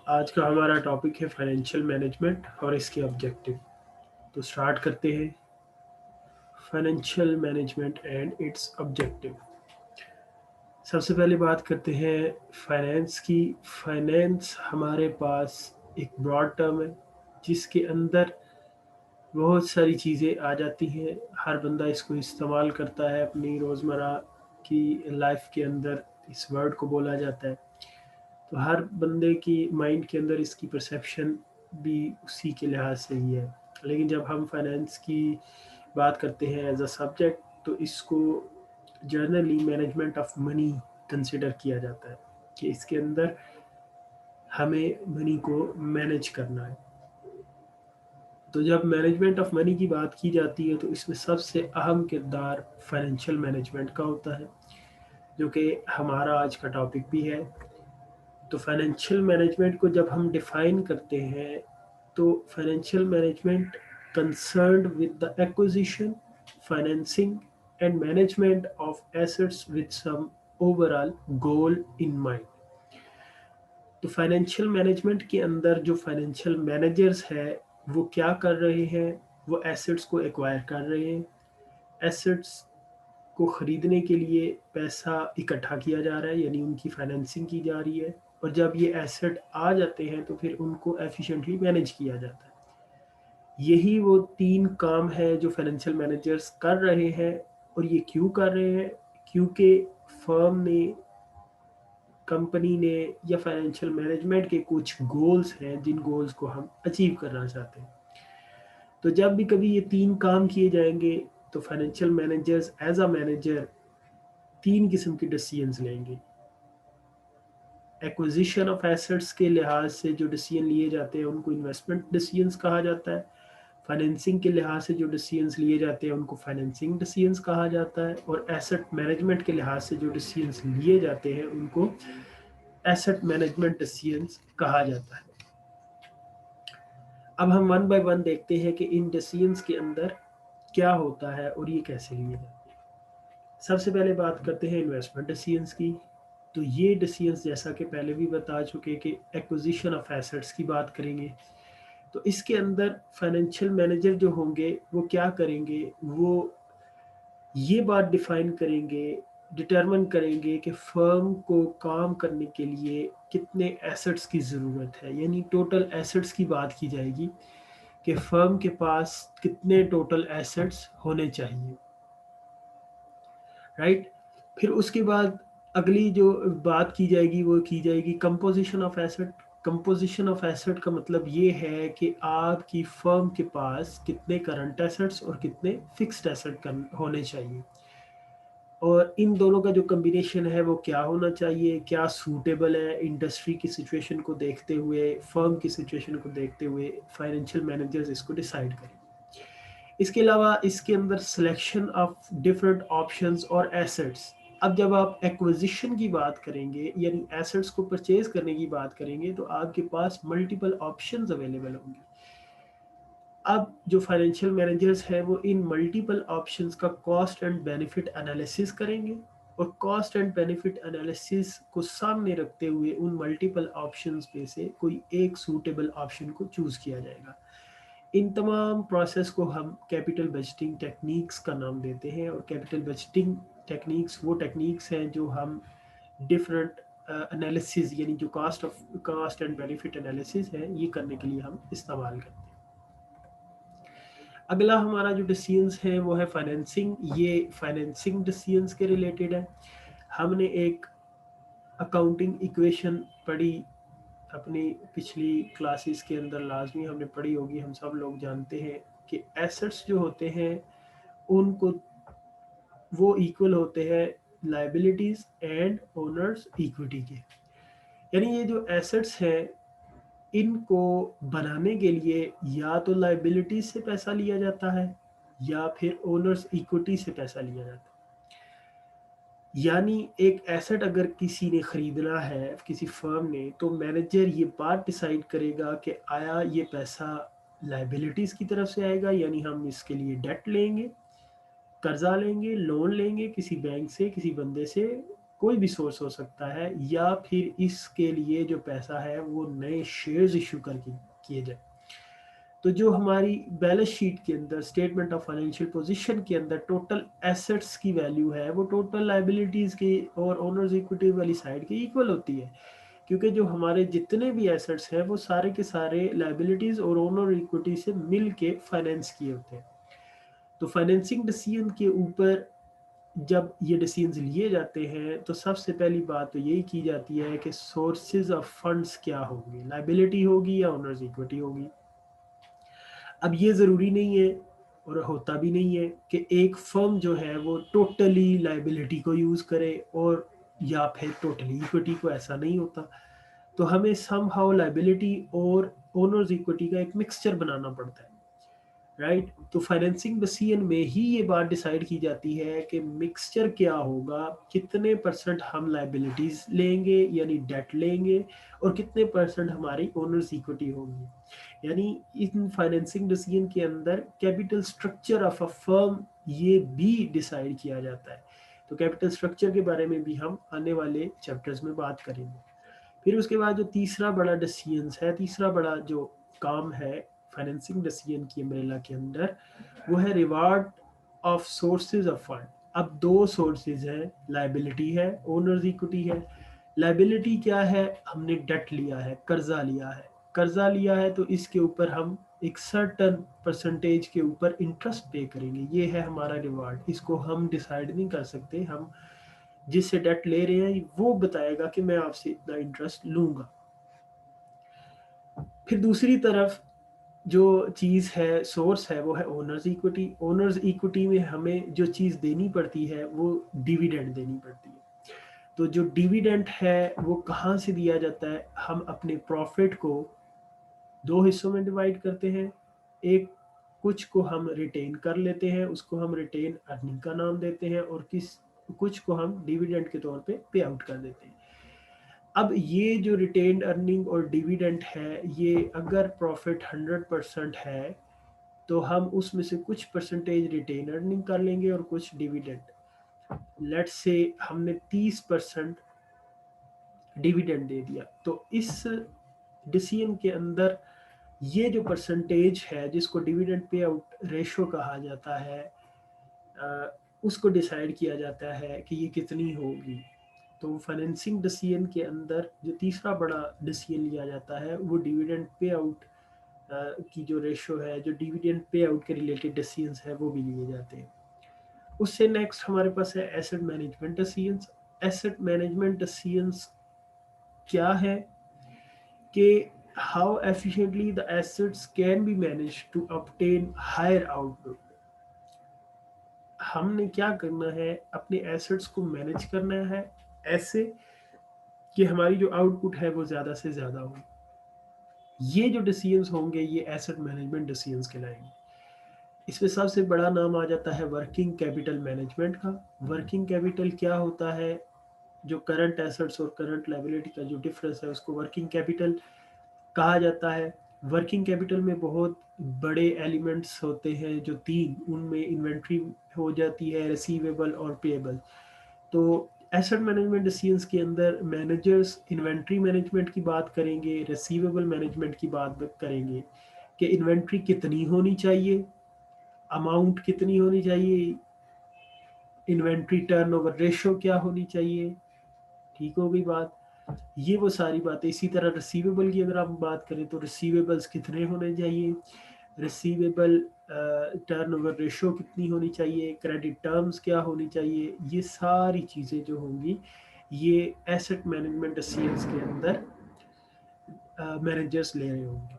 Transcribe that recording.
आज का हमारा टॉपिक है फाइनेंशियल मैनेजमेंट और इसके ऑब्जेक्टिव। तो स्टार्ट करते हैं। Financial management and it's objective. सबसे पहले बात करते हैं फाइनेंस की। फाइनेंस हमारे पास एक ब्रॉड टर्म है जिसके अंदर बहुत सारी चीज़ें आ जाती हैं। हर बंदा इसको इस्तेमाल करता है अपनी रोज़मर्रा की लाइफ के अंदर। इस वर्ड को बोला जाता है। तो हर बंदे की माइंड के अंदर इसकी परसेप्शन भी उसी के लिहाज से ही है। लेकिन जब हम फाइनेंस की बात करते हैं एज अ सब्जेक्ट, तो इसको generally management of money consider किया जाता है कि इसके अंदर हमें मनी को मैनेज करना है। तो जब मैनेजमेंट ऑफ मनी की बात की जाती है तो इसमें सबसे अहम किरदार फाइनेंशियल मैनेजमेंट का होता है, जो कि हमारा आज का टॉपिक भी है। तो फाइनेंशियल मैनेजमेंट को जब हम डिफाइन करते हैं तो financial management concerned with the acquisition, financing and management of assets with some overall goal in mind. तो फाइनेंशियल मैनेजमेंट के अंदर जो फाइनेंशियल मैनेजर्स है वो क्या कर रहे हैं? वो एसेट्स को एक्वायर कर रहे हैं। एसेट्स को ख़रीदने के लिए पैसा इकट्ठा किया जा रहा है, यानी उनकी फाइनेंसिंग की जा रही है। और जब ये एसेट आ जाते हैं तो फिर उनको एफिशिएंटली मैनेज किया जाता है। यही वो 3 काम है जो फाइनेंशियल मैनेजर्स कर रहे हैं। और ये क्यों कर रहे हैं? क्योंकि फर्म ने, कंपनी ने या फाइनेंशियल मैनेजमेंट के कुछ गोल्स हैं जिन गोल्स को हम अचीव करना चाहते हैं। तो जब भी कभी ये 3 काम किए जाएंगे तो financial managers as a manager 3 किस्म के डिसीजंस लेंगे। एक्विजिशन ऑफ एसेट्स के लिहाज से जो डिसीजन लिए जाते हैं उनको इन्वेस्टमेंट डिसीजंस कहा जाता है। फाइनेंसिंग के लिहाज से जो डिसीजंस लिए जाते हैं उनको फाइनेंसिंग डिसीजंस कहा जाता है। और एसेट मैनेजमेंट के लिहाज से जो डिसीजंस लिए जाते हैं उनको एसेट मैनेजमेंट डिसीजंस कहा जाता है। अब हम वन बाय वन देखते हैं कि इन डिसीजंस के अंदर क्या होता है और ये कैसे लिए जाते हैं। सबसे पहले बात करते हैं इन्वेस्टमेंट डिसीजंस की। तो ये डिसीजंस, जैसा कि पहले भी बता चुके कि एक्विजिशन ऑफ एसेट्स की बात करेंगे, तो इसके अंदर फाइनेंशियल मैनेजर जो होंगे वो क्या करेंगे? वो ये बात डिफाइन करेंगे, डिटरमिन करेंगे कि फर्म को काम करने के लिए कितने एसेट्स की ज़रूरत है। यानी टोटल एसेट्स की बात की जाएगी कि फर्म के पास कितने टोटल एसेट्स होने चाहिए, राइट। फिर उसके बाद अगली जो बात की जाएगी वो की जाएगी composition of asset. Composition of asset का मतलब ये है कि आपकी फर्म के पास कितने करंट एसेट्स और कितने फिक्स्ड एसेट होने चाहिए, और इन दोनों का जो कम्बिनेशन है वो क्या होना चाहिए, क्या सूटेबल है इंडस्ट्री की सिचुएशन को देखते हुए, फर्म की सिचुएशन को देखते हुए फाइनेंशियल मैनेजर्स इसको डिसाइड करें। इसके अलावा इसके अंदर सिलेक्शन ऑफ डिफरेंट ऑप्शंस और एसेट्स। अब जब आप एक्विजिशन की बात करेंगे, यानी एसेट्स को परचेज करने की बात करेंगे, तो आपके पास मल्टीपल ऑप्शंस अवेलेबल होंगे। अब जो फाइनेंशियल मैनेजर्स हैं वो इन मल्टीपल ऑप्शंस का कॉस्ट एंड बेनिफिट एनालिसिस करेंगे। और कॉस्ट एंड बेनिफिट एनालिसिस को सामने रखते हुए उन मल्टीपल ऑप्शंस में से कोई एक सूटेबल ऑप्शन को चूज़ किया जाएगा। इन तमाम प्रोसेस को हम कैपिटल बजटिंग टेक्निक्स का नाम देते हैं। और कैपिटल बजटिंग टेक्निक्स वो टेक्निक्स हैं जो हम डिफरेंट एनालिसिस, यानी जो कॉस्ट एंड बेनिफिट एनालिसिस है, ये करने के लिए हम इस्तेमाल करते हैं। अगला हमारा जो डिसीजंस है वो है फाइनेंसिंग। ये फाइनेंसिंग डिसीजंस के रिलेटेड है। हमने एक अकाउंटिंग इक्वेशन पढ़ी अपनी पिछली क्लासेस के अंदर, लाजमी हमने पढ़ी होगी। हम सब लोग जानते हैं कि एसेट्स जो होते हैं उनको, वो इक्वल होते हैं लाइबिलिटीज एंड ओनर्स इक्विटी के। यानी ये जो एसेट्स हैं इनको बनाने के लिए या तो लाइबिलिटीज से पैसा लिया जाता है या फिर ओनर्स इक्विटी से पैसा लिया जाता है। यानी एक एसेट अगर किसी ने ख़रीदना है, किसी फर्म ने, तो मैनेजर ये बात डिसाइड करेगा कि आया ये पैसा लाइबिलिटीज़ की तरफ से आएगा, यानी हम इसके लिए डेट लेंगे, कर्जा लेंगे, लोन लेंगे किसी बैंक से, किसी बंदे से, कोई भी सोर्स हो सकता है, या फिर इसके लिए जो पैसा है वो नए शेयर्स इशू करके किए जाए। तो जो हमारी बैलेंस शीट के अंदर स्टेटमेंट ऑफ फाइनेंशियल पोजीशन के अंदर टोटल एसेट्स की वैल्यू है वो टोटल लाइबिलिटीज़ के और ओनर्स इक्विटी वाली साइड के इक्वल होती है, क्योंकि जो हमारे जितने भी एसेट्स हैं वो सारे के सारे लाइबिलिटीज़ और ओनर इक्विटी से मिल के फाइनेंस किए होते हैं। तो फाइनेंसिंग डिसीजन के ऊपर जब ये डिसीजंस लिए जाते हैं तो सबसे पहली बात तो यही की जाती है कि सोर्सेज ऑफ फंड्स क्या होंगे, लाइबिलिटी होगी या ओनर्स इक्विटी होगी। अब ये ज़रूरी नहीं है और होता भी नहीं है कि एक फर्म जो है वो टोटली लाइबिलिटी को यूज़ करे और या फिर टोटली इक्विटी को, ऐसा नहीं होता। तो हमें सम हाउ लाइबिलिटी और ओनर्स इक्विटी का एक मिक्सचर बनाना पड़ता है, राइट। तो फाइनेंसिंग डिसीजन में ही ये बात डिसाइड की जाती है कि मिक्सचर क्या होगा, कितने परसेंट हम लाइबिलिटीज लेंगे यानी डेट लेंगे और कितने परसेंट हमारी ओनर्स इक्विटी होगी। यानी इन फाइनेंसिंग डिसीजन के अंदर capital structure of a firm ये भी डिसाइड किया जाता है। तो कैपिटल स्ट्रक्चर के बारे में भी हम आने वाले चैप्टर्स में बात करेंगे। फिर उसके बाद जो तीसरा बड़ा डिसीजन है, तीसरा बड़ा जो काम है फाइनेंसिंग डिसीजन की अम्ब्रेला के अंदर, वो है reward of sources of fund. अब दो सोर्सेज हैं, लाइबिलिटी है, ओनर्स इक्विटी है। लाइबिलिटी क्या है, हमने डेट लिया है, कर्जा लिया है। कर्जा लिया है तो इसके ऊपर हम एक सर्टन परसेंटेज के ऊपर इंटरेस्ट पे करेंगे, ये है हमारा रिवार्ड। इसको हम डिसाइड नहीं कर सकते, हम जिससे डेट ले रहे हैं वो बताएगा कि मैं आपसे इतना इंटरेस्ट लूंगा। फिर दूसरी तरफ जो चीज़ है, सोर्स है, वो है ओनर्स इक्विटी। ओनर्स इक्विटी में हमें जो चीज़ देनी पड़ती है वो डिविडेंड देनी पड़ती है। तो जो डिविडेंड है वो कहाँ से दिया जाता है, हम अपने प्रॉफिट को दो हिस्सों में डिवाइड करते हैं। एक कुछ को हम रिटेन कर लेते हैं, उसको हम रिटेन अर्निंग का नाम देते हैं, और कुछ को हम डिविडेंड के तौर पे पे आउट कर देते हैं। अब ये जो रिटेन्ड अर्निंग और डिविडेंड है, ये अगर प्रॉफिट 100% है तो हम उसमें से कुछ परसेंटेज रिटेन अर्निंग कर लेंगे और कुछ डिविडेंड। लेट्स से हमने 30% डिविडेंड दे दिया, तो इस डिसीजन के अंदर ये जो परसेंटेज है जिसको डिविडेंड पे आउट रेशो कहा जाता है, उसको डिसाइड किया जाता है कि ये कितनी होगी। तो फाइनेंसिंग डिसीजन के अंदर जो तीसरा बड़ा डिसीजन लिया जाता है वो डिविडेंड पे आउट की जो रेशो है, जो डिविडेंड पे आउट के रिलेटेड डिसीजंस है वो भी लिए जाते हैं। उससे नेक्स्ट हमारे पास है asset management decisions. Asset management decisions क्या है कि how efficiently the assets can be manage to obtain higher output. हमने क्या करना है, अपने एसेट्स को मैनेज करना है ऐसे कि हमारी जो आउटपुट है वो ज़्यादा से ज़्यादा हो। ये जो डिसीजंस होंगे ये एसेट मैनेजमेंट डिसीजंस कहलाएंगे। इसमें सबसे बड़ा नाम आ जाता है वर्किंग कैपिटल मैनेजमेंट का। वर्किंग कैपिटल क्या होता है, जो करंट एसेट्स और करंट लायबिलिटी का जो डिफरेंस है उसको वर्किंग कैपिटल कहा जाता है। वर्किंग कैपिटल में बहुत बड़े एलिमेंट्स होते हैं जो तीन, उनमें इन्वेंट्री हो जाती है, रिसीवेबल और पेएबल। तो एसेट मैनेजमेंट डिसीजंस के अंदर मैनेजर्स इन्वेंट्री मैनेजमेंट की बात करेंगे, रिसीवेबल मैनेजमेंट की बात करेंगे कि इन्वेंट्री कितनी होनी चाहिए, अमाउंट कितनी होनी चाहिए, इन्वेंट्री टर्नओवर रेशो क्या होनी चाहिए। ठीक हो गई बात, ये वो सारी बातें। इसी तरह रिसीवेबल की अगर आप बात करें तो रिसीवेबल्स कितने होने चाहिए, रिसीवेबल टर्नओवर रेशो कितनी होनी चाहिए, क्रेडिट टर्म्स क्या होनी चाहिए, ये सारी चीज़ें जो होंगी ये एसेट मैनेजमेंट डिसीजंस के अंदर मैनेजर्स ले रहे होंगे।